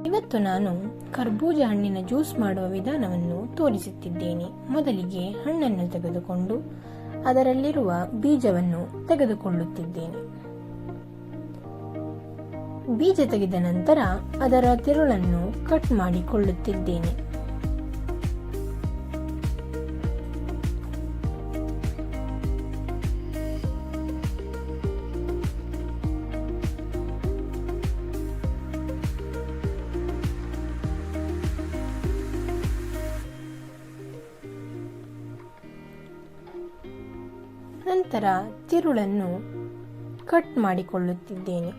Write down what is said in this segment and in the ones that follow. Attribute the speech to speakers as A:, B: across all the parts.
A: ಇವತ್ತು ನಾನು ಕರ್ಬೂಜ ಹಣ್ಣಿನ ಜ್ಯೂಸ್ ಮಾಡುವ ವಿಧಾನವನ್ನು ತೋರಿಸುತ್ತಿದ್ದೇನೆ. ಮೊದಲಿಗೆ ಹಣ್ಣನ್ನು ತೆಗೆದುಕೊಂಡು ಅದರಲ್ಲಿರುವ ಬೀಜವನ್ನು ತೆಗೆದುಕೊಳ್ಳುತ್ತಿದ್ದೇನೆ. ಬೀಜ ತೆಗೆದ ನಂತರ ಅದರ ತಿರುಳನ್ನು ಕಟ್ ಮಾಡಿಕೊಳ್ಳುತ್ತಿದ್ದೇನೆ. ನಂತರ ತಿರುಳನ್ನು ಕಟ್ ಮಾಡಿಕೊಳ್ಳುತ್ತಿದ್ದೇನೆ.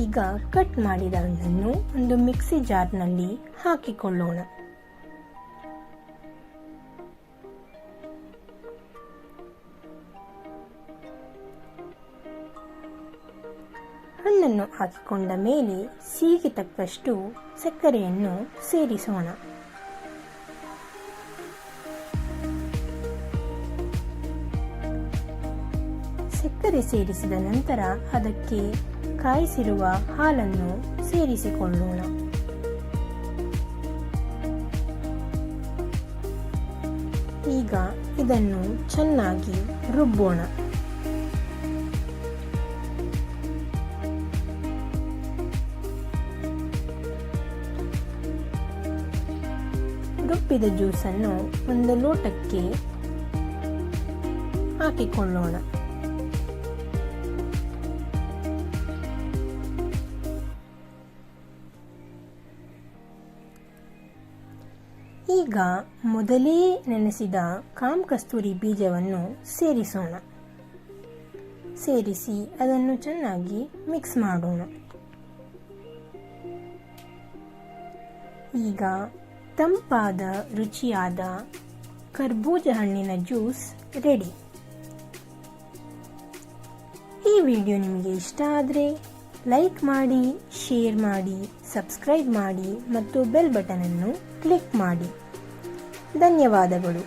A: ಈಗ ಕಟ್ ಮಾಡಿದ ಹಣ್ಣನ್ನು ಒಂದು ಮಿಕ್ಸಿ ಜಾರ್ನಲ್ಲಿ ಹಾಕಿಕೊಳ್ಳೋಣ. ಹಣ್ಣನ್ನು ಹಾಕಿಕೊಂಡ ಮೇಲೆ ಸಿಹಿಗೆ ತಕ್ಕಷ್ಟು ಸಕ್ಕರೆಯನ್ನು ಸೇರಿಸೋಣ. ಸಕ್ಕರೆ ಸೇರಿಸಿದ ನಂತರ ಅದಕ್ಕೆ ಕಾಯಿಸಿರುವ ಹಾಲನ್ನು ಸೇರಿಸಿಕೊಳ್ಳೋಣ. ಈಗ ಇದನ್ನು ಚೆನ್ನಾಗಿ ರುಬ್ಬೋಣ. ರುಬ್ಬಿದ ಜ್ಯೂಸನ್ನು ಒಂದು ಲೋಟಕ್ಕೆ ಹಾಕಿಕೊಳ್ಳೋಣ. ಈಗ ಮೊದಲೇ ನೆನೆಸಿದ ಕಾಮಕಸ್ತೂರಿ ಬೀಜವನ್ನು ಸೇರಿಸೋಣ. ಸೇರಿಸಿ ಅದನ್ನು ಚೆನ್ನಾಗಿ ಮಿಕ್ಸ್ ಮಾಡೋಣ. ಈಗ ತಂಪಾದ ರುಚಿಯಾದ ಕರ್ಬೂಜ ಹಣ್ಣಿನ ಜ್ಯೂಸ್ ರೆಡಿ. ಈ ವಿಡಿಯೋ ನಿಮಗೆ ಇಷ್ಟ ಆದರೆ ಲೈಕ್ ಮಾಡಿ, ಶೇರ್ ಮಾಡಿ, ಸಬ್ಸ್ಕ್ರೈಬ್ ಮಾಡಿ ಮತ್ತು ಬೆಲ್ ಬಟನ್ ಅನ್ನು ಕ್ಲಿಕ್ ಮಾಡಿ. ಧನ್ಯವಾದಗಳು.